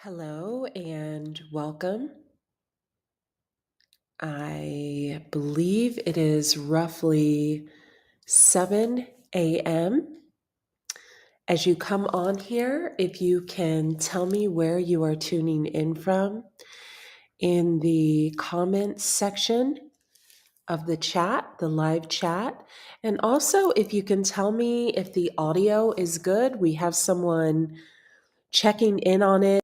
Hello and welcome. I believe it is roughly 7 a.m. As you come on here, if you can tell me where you are tuning in from in the comments section of the chat, the live chat. And also, if you can tell me if the audio is good, we have someone checking in on it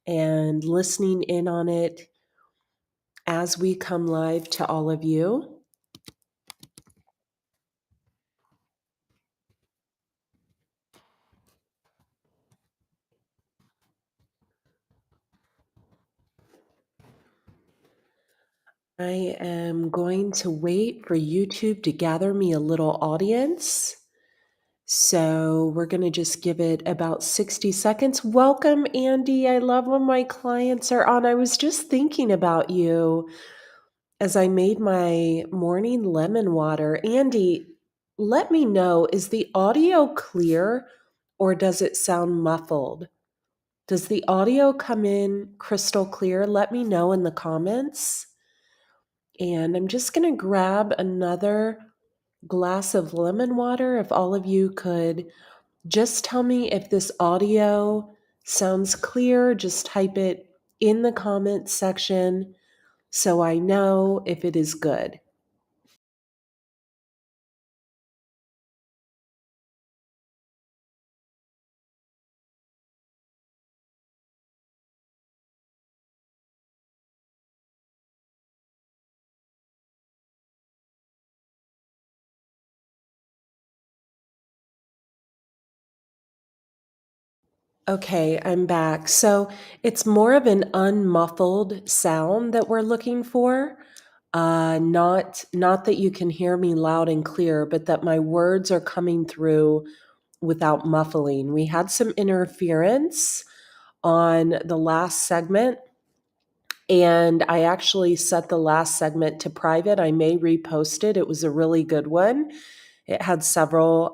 and listening in on it as we come live to all of you. I am going to wait for YouTube to gather me a little audience. So we're going to just give it about 60 seconds. Welcome, Andy. I love when my clients are on. I was just thinking about you as I made my morning lemon water. Andy, let me know, is the audio clear or does it sound muffled? Does the audio come in crystal clear? Let me know in the comments. And I'm just going to grab another glass of lemon water. If all of you could just tell me if this audio sounds clear, just type it in the comments section so I know if it is good. Okay, I'm back. So it's more of an unmuffled sound that we're looking for. Not that you can hear me loud and clear, but that my words are coming through without muffling. We had some interference on the last segment, and I actually set the last segment to private. I may repost it. It was a really good one. It had several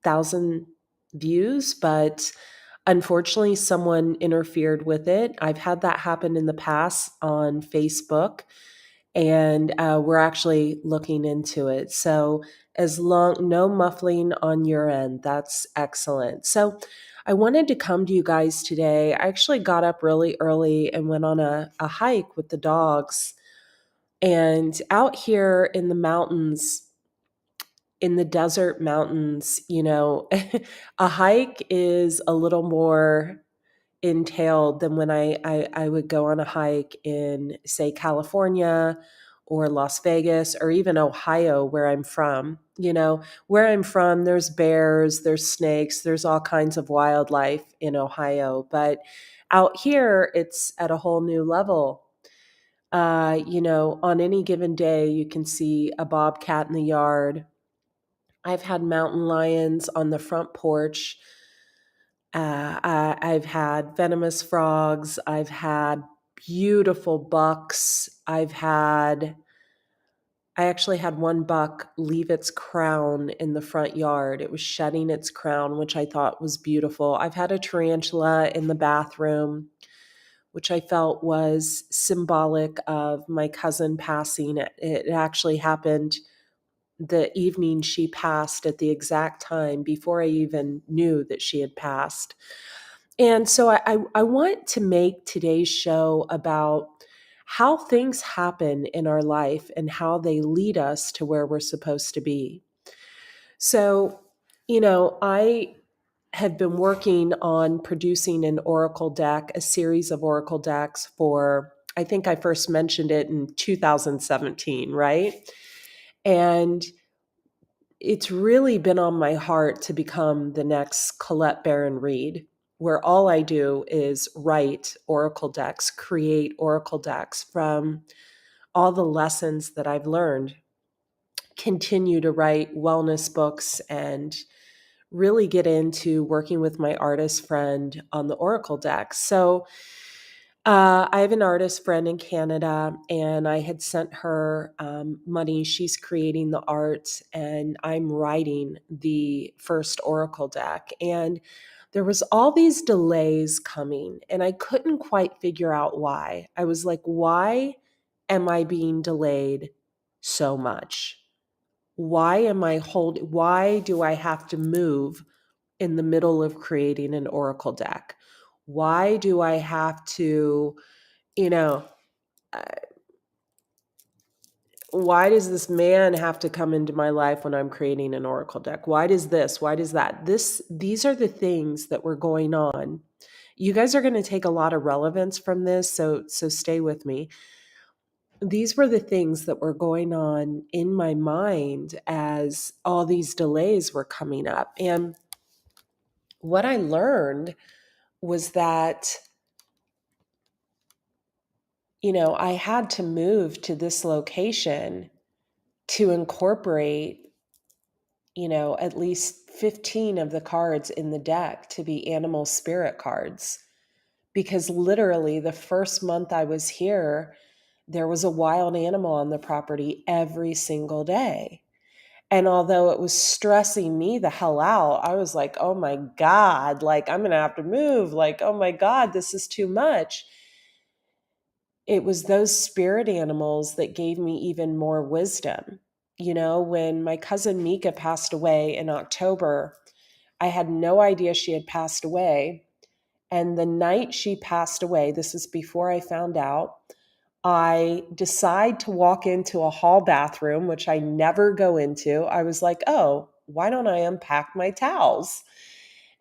thousand views, but unfortunately, someone interfered with it. I've had that happen in the past on Facebook, and we're actually looking into it. So, as long no muffling on your end, that's excellent. So, I wanted to come to you guys today. I actually got up really early and went on a hike with the dogs. And out here in the mountains, in the desert mountains, a hike is a little more entailed than when I would go on a hike in, say, California or Las Vegas or even Ohio, where I'm from. Where I'm from, there's bears, there's snakes, there's all kinds of wildlife in Ohio. But out here, it's at a whole new level. On any given day, you can see a bobcat in the yard. I've had mountain lions on the front porch. I've had venomous frogs. I've had beautiful bucks. I actually had one buck leave its crown in the front yard. It was shedding its crown, which I thought was beautiful. I've had a tarantula in the bathroom, which I felt was symbolic of my cousin passing. It actually happened the evening she passed at the exact time before I even knew that she had passed. And so I want to make today's show about how things happen in our life and how they lead us to where we're supposed to be. So, I have been working on producing an oracle deck, a series of oracle decks for, I think I first mentioned it in 2017, right? And it's really been on my heart to become the next Colette Baron Reed, where all I do is write oracle decks, create oracle decks from all the lessons that I've learned, continue to write wellness books, and really get into working with my artist friend on the oracle decks. So I have an artist friend in Canada, and I had sent her money. She's creating the art, and I'm writing the first oracle deck. And there was all these delays coming, and I couldn't quite figure out why. I was like, why am I being delayed so much? Why do I have to move in the middle of creating an oracle deck? Why do I have to, you know, uh, why does this man have to come into my life when I'm creating an oracle deck? Why does this? Why does that? These are the things that were going on. You guys are going to take a lot of relevance from this, so stay with me. These were the things that were going on in my mind as all these delays were coming up. And what I learned was that, I had to move to this location to incorporate, at least 15 of the cards in the deck to be animal spirit cards. Because literally the first month I was here, there was a wild animal on the property every single day. And although it was stressing me the hell out, I was like, oh my God, like I'm going to have to move. Like, oh my God, this is too much. It was those spirit animals that gave me even more wisdom. When my cousin Mika passed away in October, I had no idea she had passed away. And the night she passed away, this is before I found out, I decide to walk into a hall bathroom, which I never go into. I was like, oh, why don't I unpack my towels?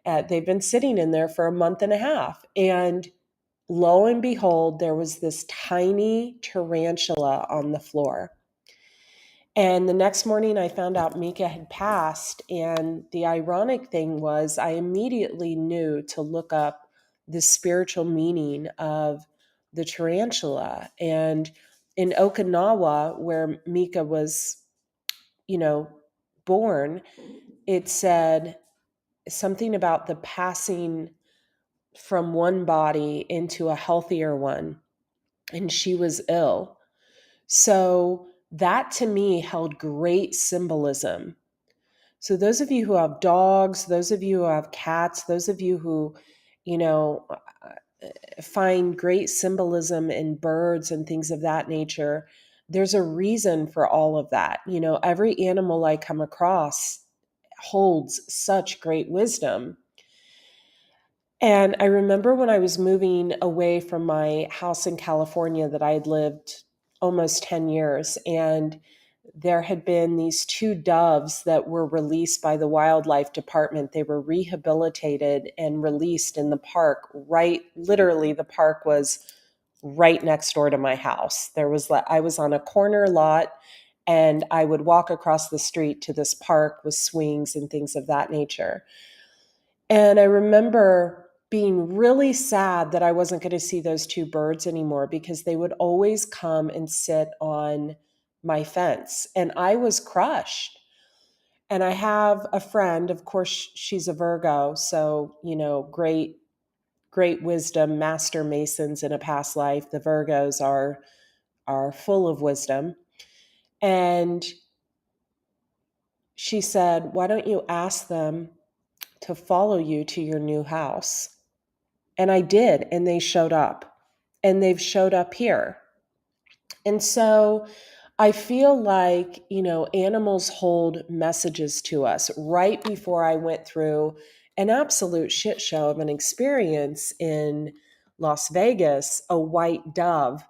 They've been sitting in there for a month and a half. And lo and behold, there was this tiny tarantula on the floor. And the next morning I found out Mika had passed. And the ironic thing was I immediately knew to look up the spiritual meaning of the tarantula. And in Okinawa, where Mika was, born, it said something about the passing from one body into a healthier one. And she was ill. So that to me held great symbolism. So those of you who have dogs, those of you who have cats, those of you who, find great symbolism in birds and things of that nature, there's a reason for all of that. Every animal I come across holds such great wisdom. And I remember when I was moving away from my house in California that I had lived almost 10 years, and there had been these two doves that were released by the wildlife department. They were rehabilitated and released in the park. Literally the park was right next door to my house. I was on a corner lot, and I would walk across the street to this park with swings and things of that nature. And I remember being really sad that I wasn't going to see those two birds anymore, because they would always come and sit on my fence, and I was crushed. And I have a friend, of course, she's a Virgo, so, great, great wisdom, master masons in a past life. The Virgos are full of wisdom. And she said, why don't you ask them to follow you to your new house? And I did, and they showed up, and they've showed up here. And so I feel like, animals hold messages to us. Right before I went through an absolute shit show of an experience in Las Vegas, a white dove,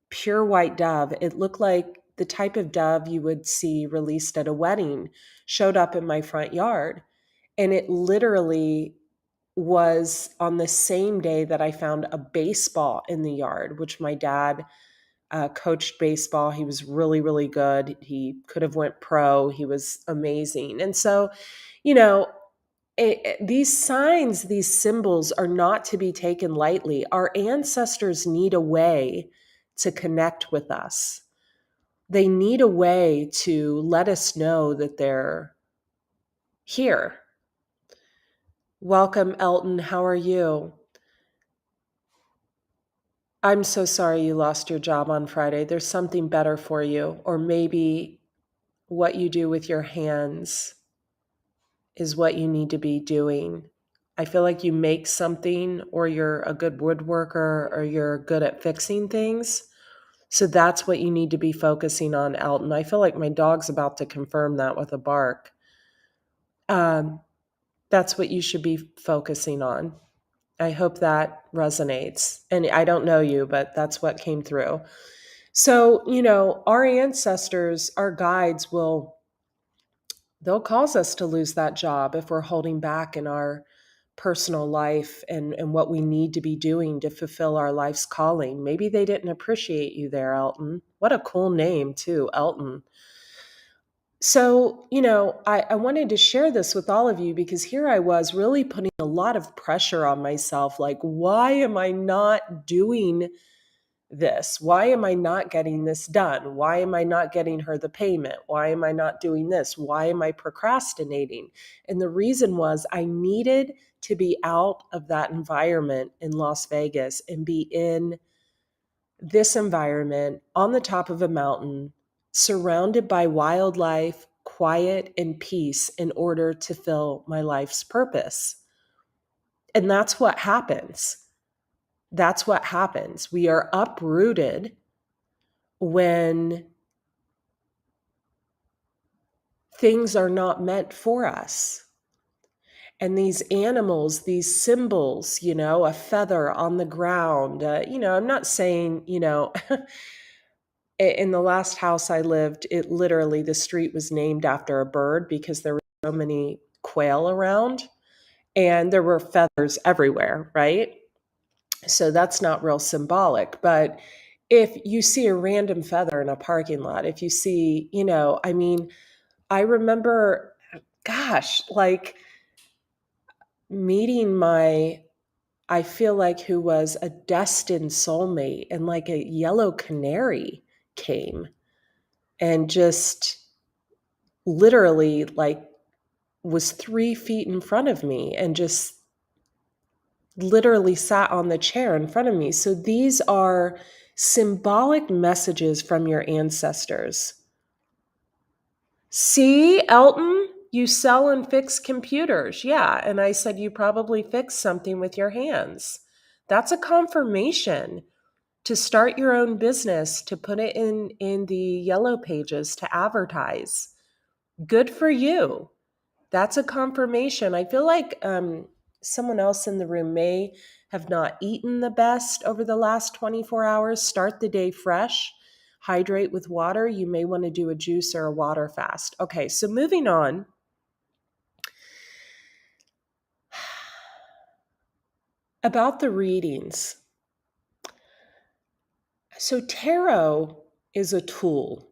pure white dove, it looked like the type of dove you would see released at a wedding, showed up in my front yard. And it literally was on the same day that I found a baseball in the yard, which my dad coached baseball. He was really, really good. He could have went pro. He was amazing. And so, you know, these signs, these symbols are not to be taken lightly. Our ancestors need a way to connect with us. They need a way to let us know that they're here. Welcome, Elton. How are you? I'm so sorry you lost your job on Friday. There's something better for you. Or maybe what you do with your hands is what you need to be doing. I feel like you make something, or you're a good woodworker, or you're good at fixing things. So that's what you need to be focusing on, Elton. I feel like my dog's about to confirm that with a bark. Um, that's what you should be focusing on. I hope that resonates. And I don't know you, but that's what came through. So, our ancestors, our guides they'll cause us to lose that job if we're holding back in our personal life and what we need to be doing to fulfill our life's calling. Maybe they didn't appreciate you there, Elton. What a cool name, too, Elton. So, I wanted to share this with all of you because here I was really putting a lot of pressure on myself. Like, why am I not doing this? Why am I not getting this done? Why am I not getting her the payment? Why am I not doing this? Why am I procrastinating? And the reason was I needed to be out of that environment in Las Vegas and be in this environment on the top of a mountain, surrounded by wildlife, quiet, and peace in order to fill my life's purpose. And that's what happens. That's what happens. We are uprooted when things are not meant for us. And these animals, these symbols, a feather on the ground, I'm not saying, in the last house I lived, it literally, the street was named after a bird because there were so many quail around and there were feathers everywhere, right? So that's not real symbolic. But if you see a random feather in a parking lot, if you see, I remember, gosh, like meeting I feel like who was a destined soulmate, and like a yellow canary came and just literally like was 3 feet in front of me and just literally sat on the chair in front of me. So these are symbolic messages from your ancestors. See, Elton, you sell and fix computers. Yeah. And I said, you probably fixed something with your hands. That's a confirmation to start your own business, to put it in the yellow pages, to advertise. Good for you. That's a confirmation. I feel like someone else in the room may have not eaten the best over the last 24 hours. Start the day fresh. Hydrate with water. You may want to do a juice or a water fast. Okay, so moving on. About the readings. So tarot is a tool.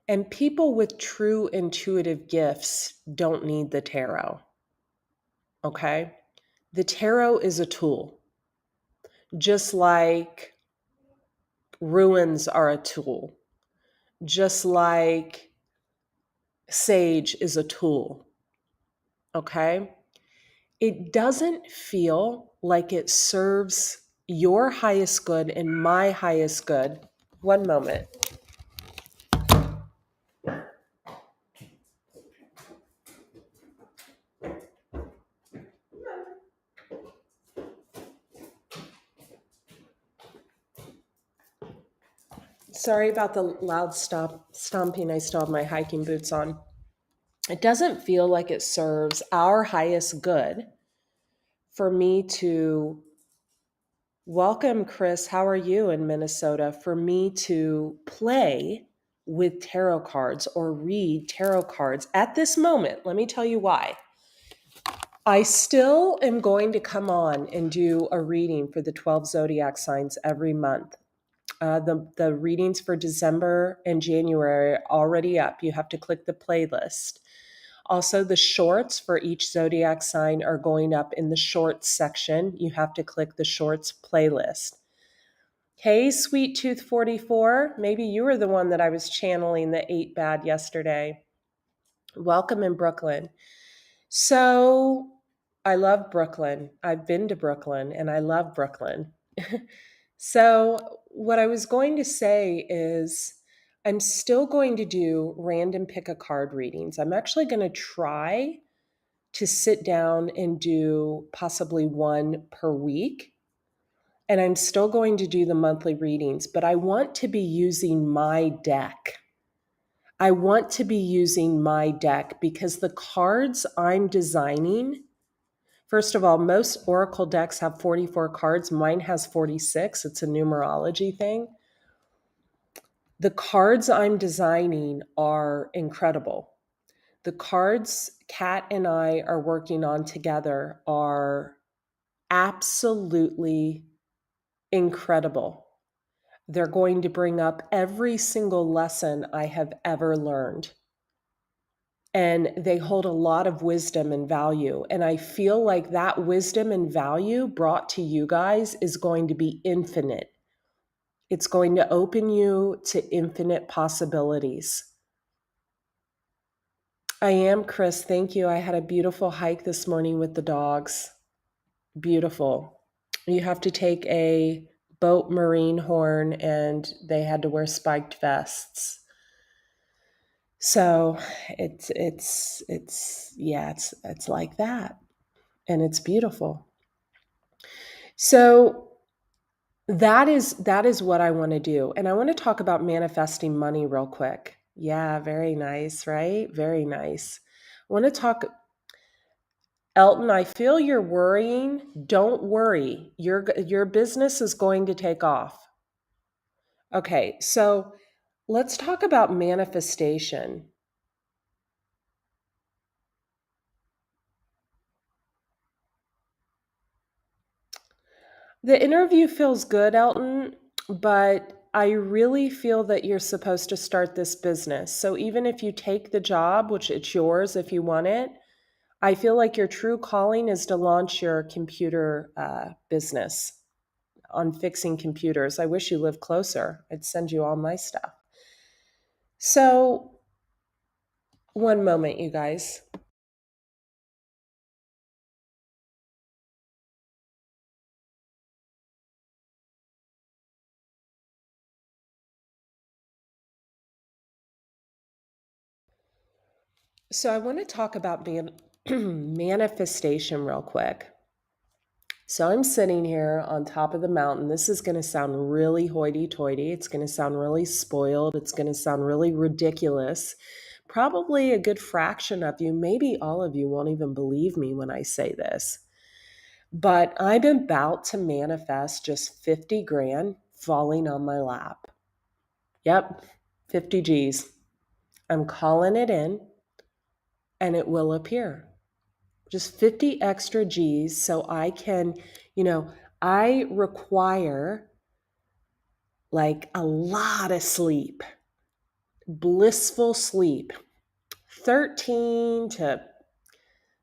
And people with true intuitive gifts don't need the tarot. Okay? The tarot is a tool. Just like ruins are a tool, just like sage is a tool. Okay? It doesn't feel like it serves your highest good and my highest good. One moment. Sorry about the loud stomping. I still have my hiking boots on. It doesn't feel like it serves our highest good for me to welcome Chris. How are you in Minnesota? For me to play with tarot cards or read tarot cards at this moment. Let me tell you why. I still am going to come on and do a reading for the 12 zodiac signs every month. The readings for December and January are already up. You have to click the playlist. Also, the shorts for each zodiac sign are going up in the shorts section. You have to click the shorts playlist. Hey, Sweet Tooth 44, maybe you were the one that I was channeling that ate bad yesterday. Welcome in Brooklyn. So I love Brooklyn. I've been to Brooklyn and I love Brooklyn. So what I was going to say is I'm still going to do random pick a card readings. I'm actually going to try to sit down and do possibly one per week. And I'm still going to do the monthly readings, but I want to be using my deck. I want to be using my deck because the cards I'm designing, first of all, most Oracle decks have 44 cards. Mine has 46. It's a numerology thing. The cards I'm designing are incredible. The cards Kat and I are working on together are absolutely incredible. They're going to bring up every single lesson I have ever learned. And they hold a lot of wisdom and value. And I feel like that wisdom and value brought to you guys is going to be infinite. It's going to open you to infinite possibilities. I am, Chris. Thank you. I had a beautiful hike this morning with the dogs. Beautiful. You have to take a boat marine horn, and they had to wear spiked vests. So it's like that, and it's beautiful. So that is what I want to do, and I want to talk about manifesting money real quick. Yeah, very nice, right? Very nice. I want to talk. Elton, I feel you're worrying. Don't worry. Your business is going to take off. Okay, so let's talk about manifestation. The interview feels good, Elton, but I really feel that you're supposed to start this business. So even if you take the job, which it's yours if you want it, I feel like your true calling is to launch your computer business on fixing computers. I wish you lived closer. I'd send you all my stuff. So, one moment, you guys. So, I want to talk about manifestation real quick. So, I'm sitting here on top of the mountain. This is going to sound really hoity toity. It's going to sound really spoiled. It's going to sound really ridiculous. Probably a good fraction of you, maybe all of you, won't even believe me when I say this. But I'm about to manifest just 50 grand falling on my lap. Yep, 50 G's. I'm calling it in and it will appear. Just 50 extra G's so I can, I require like a lot of sleep, blissful sleep, 13 to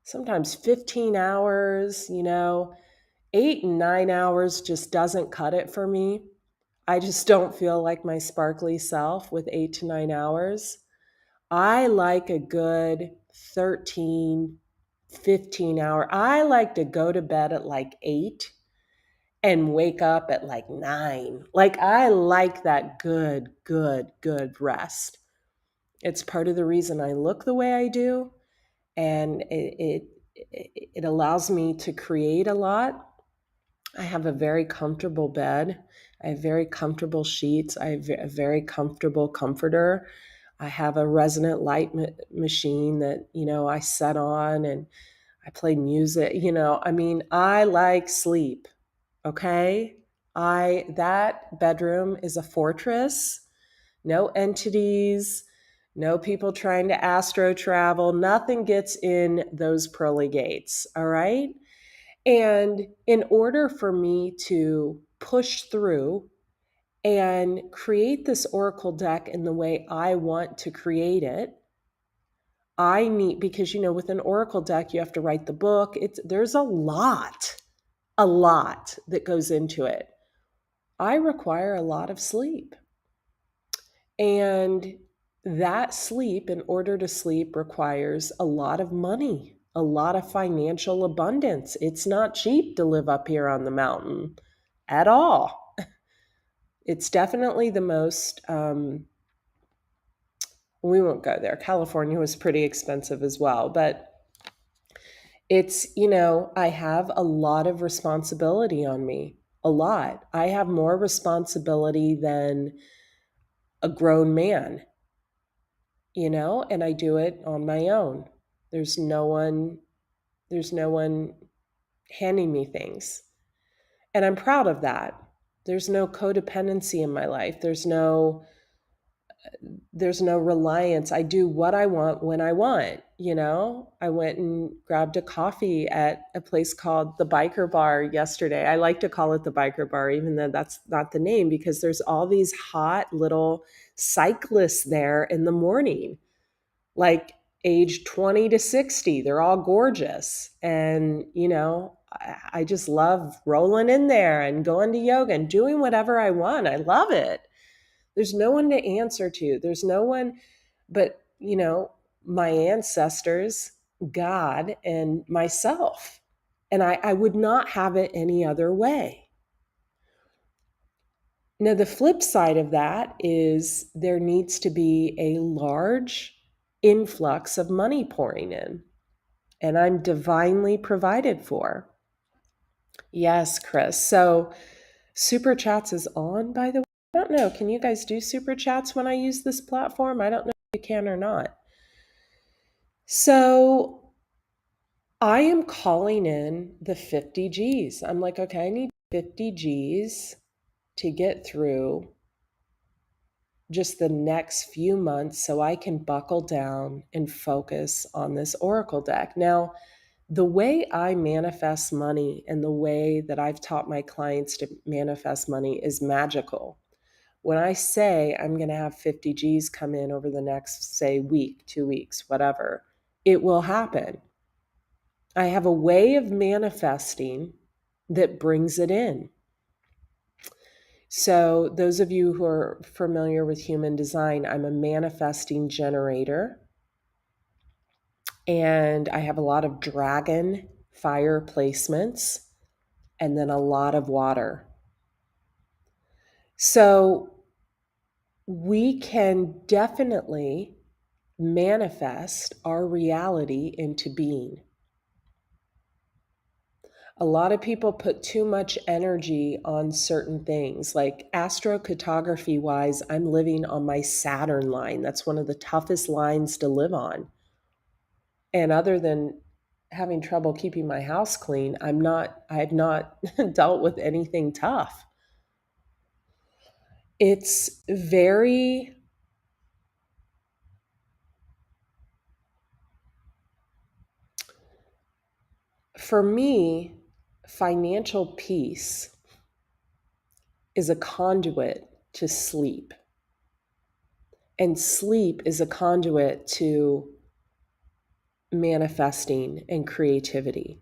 sometimes 15 hours, 8 and 9 hours just doesn't cut it for me. I just don't feel like my sparkly self with 8 to 9 hours. I like a good 13, 15 hour. I like to go to bed at like 8 and wake up at like 9. Like I like that good rest. It's part of the reason I look the way I do, and it allows me to create a lot. I have a very comfortable bed. I have very comfortable sheets. I have a very comfortable comforter. I have a resonant light machine that, I set on and I play music. I like sleep. Okay. That bedroom is a fortress. No entities, no people trying to astro travel. Nothing gets in those pearly gates. All right. And in order for me to push through and create this oracle deck in the way I want to create it, I need, because with an oracle deck you have to write the book. There's a lot that goes into it. I require a lot of sleep. And that sleep, in order to sleep, requires a lot of money, a lot of financial abundance. It's not cheap to live up here on the mountain at all. It's definitely the most, we won't go there. California was pretty expensive as well. But It's, I have a lot of responsibility on me. A lot. I have more responsibility than a grown man, and I do it on my own. There's no one there's no one handing me things. And I'm proud of that. There's no codependency in my life. There's no reliance. I do what I want when I want. I went and grabbed a coffee at a place called the Biker Bar yesterday. I like to call it the Biker Bar, even though that's not the name, because there's all these hot little cyclists there in the morning, like age 20 to 60. They're all gorgeous. And, I just love rolling in there and going to yoga and doing whatever I want. I love it. There's no one to answer to. There's no one but, my ancestors, God, and myself. And I would not have it any other way. Now, the flip side of that is there needs to be a large influx of money pouring in, and I'm divinely provided for. Yes, Chris. So, Super Chats is on, by the way. I don't know. Can you guys do Super Chats when I use this platform? I don't know if you can or not. So, I am calling in the 50 G's. I'm like, okay, I need 50 G's to get through just the next few months so I can buckle down and focus on this Oracle deck. Now, the way I manifest money and the way that I've taught my clients to manifest money is magical. When I say I'm going to have 50 G's come in over the next, say, week, 2 weeks, whatever, it will happen. I have a way of manifesting that brings it in. So, those of you who are familiar with human design, I'm a manifesting generator. And I have a lot of dragon fire placements and then a lot of water. So, we can definitely manifest our reality into being. A lot of people put too much energy on certain things. Like astrocartography wise, I'm living on my Saturn line. That's one of the toughest lines to live on. And other than having trouble keeping my house clean, I have not dealt with anything tough. It's very for me, financial peace is a conduit to sleep. And sleep is a conduit to manifesting and creativity.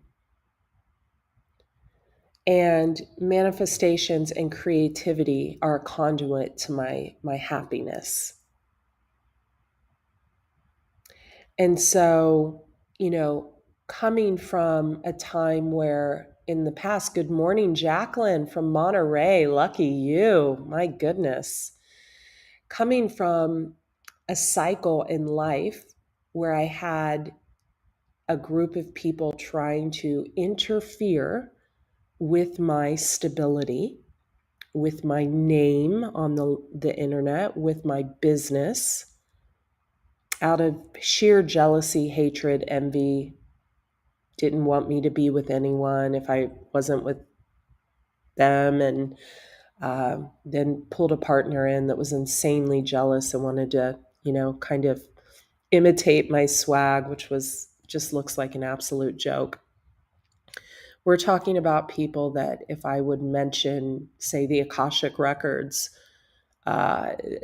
And manifestations and creativity are a conduit to my happiness. And so, coming from a time where in the past, good morning, Jacqueline from Monterey, lucky you, my goodness. Coming from a cycle in life where I had a group of people trying to interfere with my stability, with my name on the internet, with my business, out of sheer jealousy, hatred, envy, didn't want me to be with anyone if I wasn't with them, and then pulled a partner in that was insanely jealous and wanted to, kind of imitate my swag, which was just looks like an absolute joke. We're talking about people that if I would mention, say, the Akashic Records,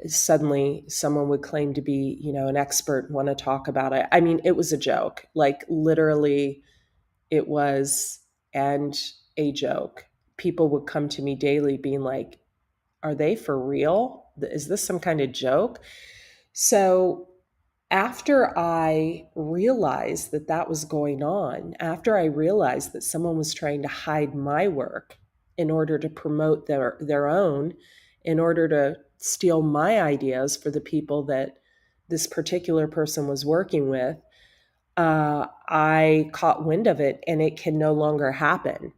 suddenly someone would claim to be, an expert and want to talk about it. I mean, it was a joke. Like literally, it was and a joke. People would come to me daily being like, are they for real? Is this some kind of joke? So after I realized that that was going on, after I realized that someone was trying to hide my work in order to promote their own, in order to steal my ideas for the people that this particular person was working with, I caught wind of it and it can no longer happen.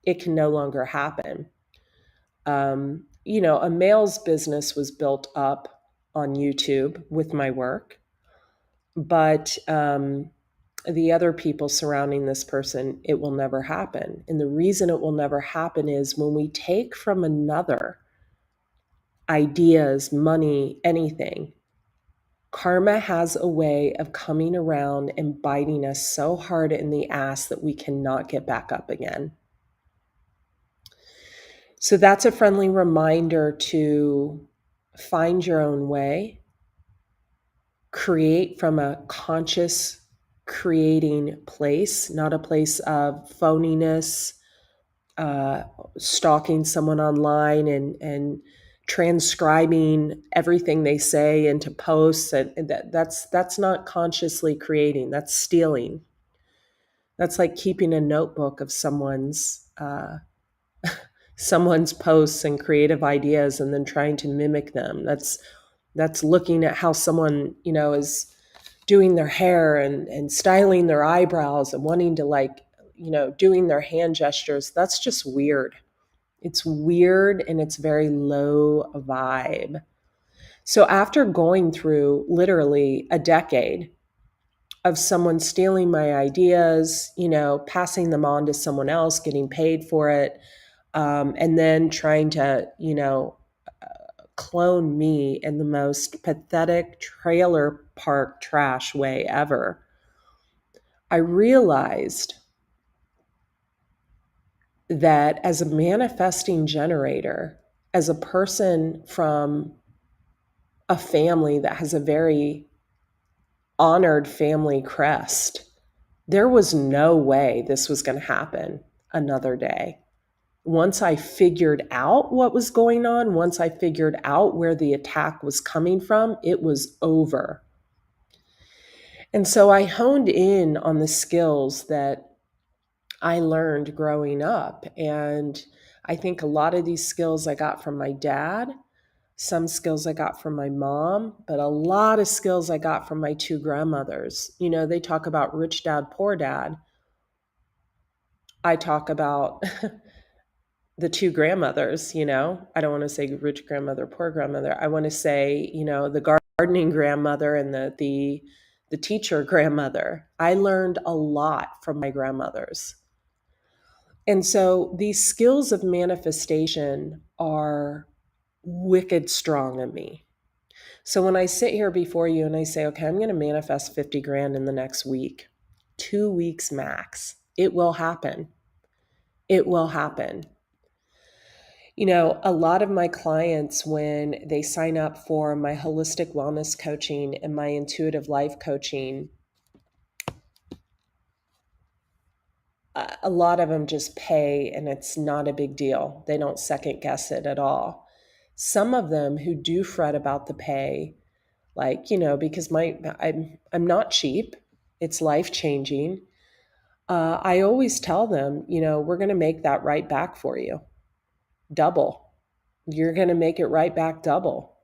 It can no longer happen. A male's business was built up on YouTube with my work, but the other people surrounding this person, it will never happen. And the reason it will never happen is when we take from another ideas, money, anything, karma has a way of coming around and biting us so hard in the ass that we cannot get back up again. So that's a friendly reminder to find your own way, create from a conscious creating place, not a place of phoniness, stalking someone online and transcribing everything they say into posts, and that's not consciously creating. That's stealing. That's like keeping a notebook of someone's posts and creative ideas and then trying to mimic them. That's looking at how someone is doing their hair and styling their eyebrows and wanting to doing their hand gestures. That's just weird. It's weird and it's very low vibe. So after going through literally a decade of someone stealing my ideas, passing them on to someone else, getting paid for it, and then trying to, clone me in the most pathetic trailer park trash way ever, I realized that as a manifesting generator, as a person from a family that has a very honored family crest, there was no way this was going to happen another day. Once I figured out what was going on, once I figured out where the attack was coming from, it was over. And so I honed in on the skills that I learned growing up. And I think a lot of these skills I got from my dad, some skills I got from my mom, but a lot of skills I got from my two grandmothers. They talk about rich dad, poor dad. I talk about the two grandmothers. I don't want to say rich grandmother, poor grandmother. I want to say, the gardening grandmother and the teacher grandmother. I learned a lot from my grandmothers. And so these skills of manifestation are wicked strong in me. So when I sit here before you and I say, okay, I'm going to manifest 50 grand in the next week, 2 weeks max, it will happen. It will happen. A lot of my clients, when they sign up for my holistic wellness coaching and my intuitive life coaching, a lot of them just pay and it's not a big deal. They don't second guess it at all. Some of them who do fret about the pay, because I'm not cheap. It's life-changing. I always tell them, we're going to make that right back for you. Double. You're going to make it right back double.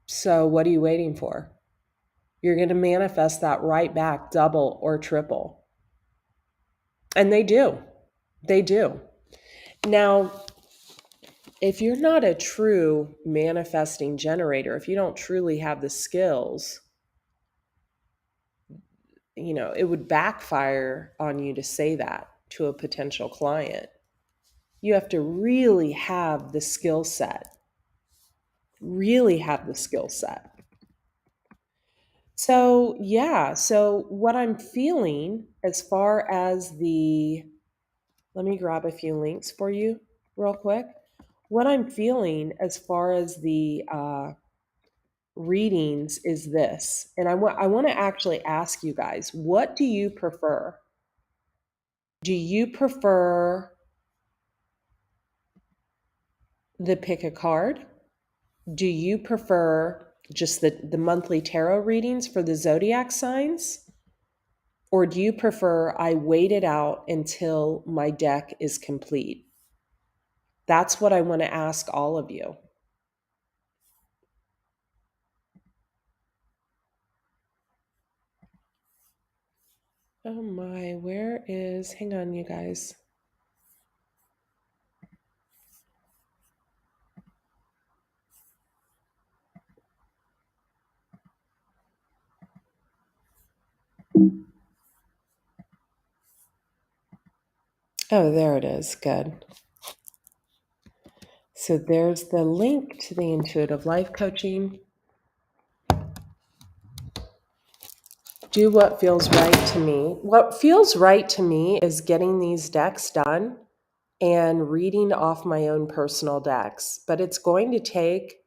So what are you waiting for? You're going to manifest that right back double or triple. And they do. They do. Now, if you're not a true manifesting generator, if you don't truly have the skills, it would backfire on you to say that to a potential client. You have to really have the skill set. Really have the skill set. So, yeah. So what I'm feeling as far as let me grab a few links for you real quick. What I'm feeling as far as the readings is this. And I want to actually ask you guys, what do you prefer? Do you prefer the pick a card? Do you prefer just the monthly tarot readings for the zodiac signs? Or do you prefer I wait it out until my deck is complete? That's what I want to ask all of you. Oh my, where is, hang on, you guys. Oh, there it is. Good. So there's the link to the intuitive life coaching. Do what feels right to me. What feels right to me is getting these decks done and reading off my own personal decks. But it's going to take,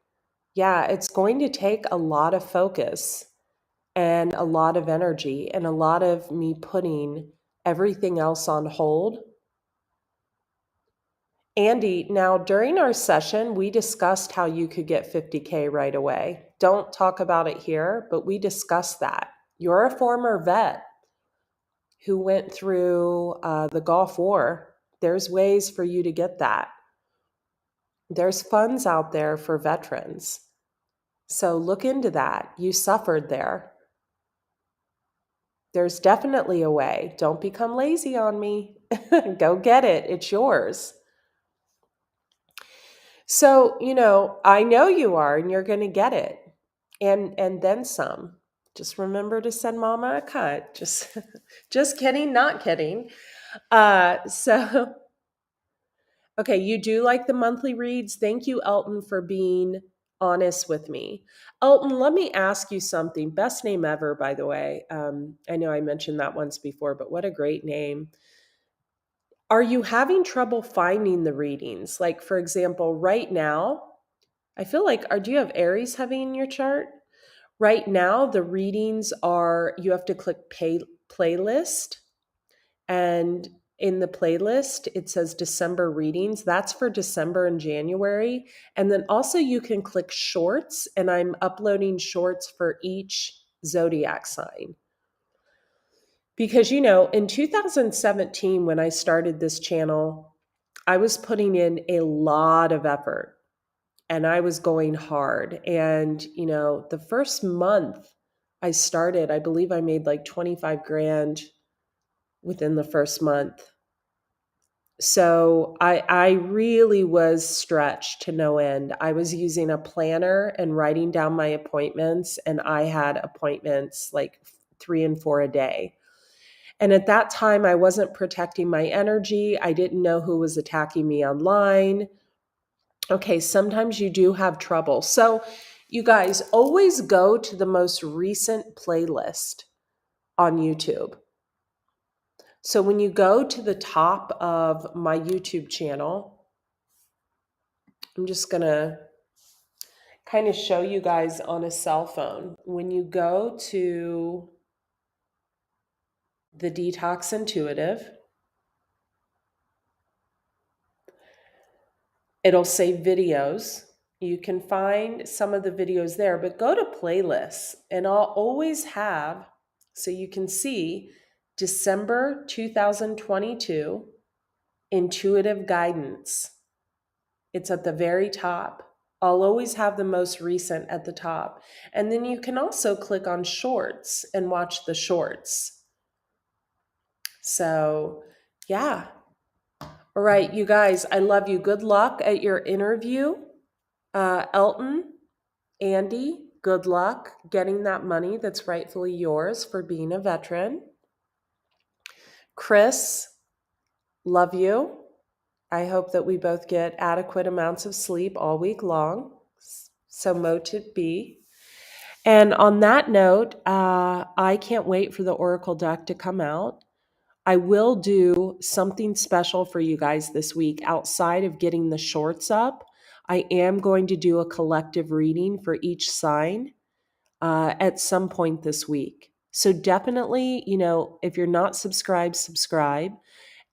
it's going to take a lot of focus and a lot of energy and a lot of me putting everything else on hold. Andy, now during our session, we discussed how you could get 50K right away. Don't talk about it here, but we discussed that. You're a former vet who went through the Gulf War. There's ways for you to get that. There's funds out there for veterans. So look into that. You suffered there. There's definitely a way. Don't become lazy on me. Go get it. It's yours. So, I know you are and you're going to get it. And then some. Just remember to send mama a cut. Just kidding, not kidding. So okay, you do like the monthly reads. Thank you, Elton, for being honest with me. Elton, let me ask you something. Best name ever, by the way. I know I mentioned that once before, but what a great name. Are you having trouble finding the readings? Like, for example, right now, I feel like, do you have Aries heavy in your chart? Right now, the readings are, you have to click playlist. And in the playlist, it says December readings. That's for December and January. And then also you can click shorts, and I'm uploading shorts for each zodiac sign. Because, in 2017, when I started this channel, I was putting in a lot of effort and I was going hard. And, the first month I started, I believe I made like 25 grand within the first month. So I really was stretched to no end. I was using a planner and writing down my appointments, and I had appointments like 3 and 4 a day. And at that time, I wasn't protecting my energy. I didn't know who was attacking me online. Okay, sometimes you do have trouble. So you guys always go to the most recent playlist on YouTube. So when you go to the top of my YouTube channel, I'm just going to kind of show you guys on a cell phone. When you go to the Detox Intuitive, it'll say videos. You can find some of the videos there, but go to playlists and I'll always have, so you can see December 2022 intuitive guidance. It's at the very top. I'll always have the most recent at the top. And then you can also click on shorts and watch the shorts. So, yeah. All right, you guys, I love you. Good luck at your interview. Elton, Andy, good luck getting that money that's rightfully yours for being a veteran. Chris, love you. I hope that we both get adequate amounts of sleep all week long. So mote it be. And on that note, I can't wait for the Oracle deck to come out. I will do something special for you guys this week outside of getting the shorts up. I am going to do a collective reading for each sign at some point this week. So definitely, if you're not subscribed, subscribe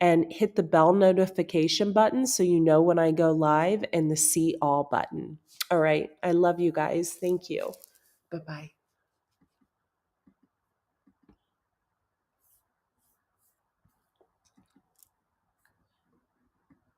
and hit the bell notification button so you know when I go live, and the see all button. All right. I love you guys. Thank you. Bye-bye.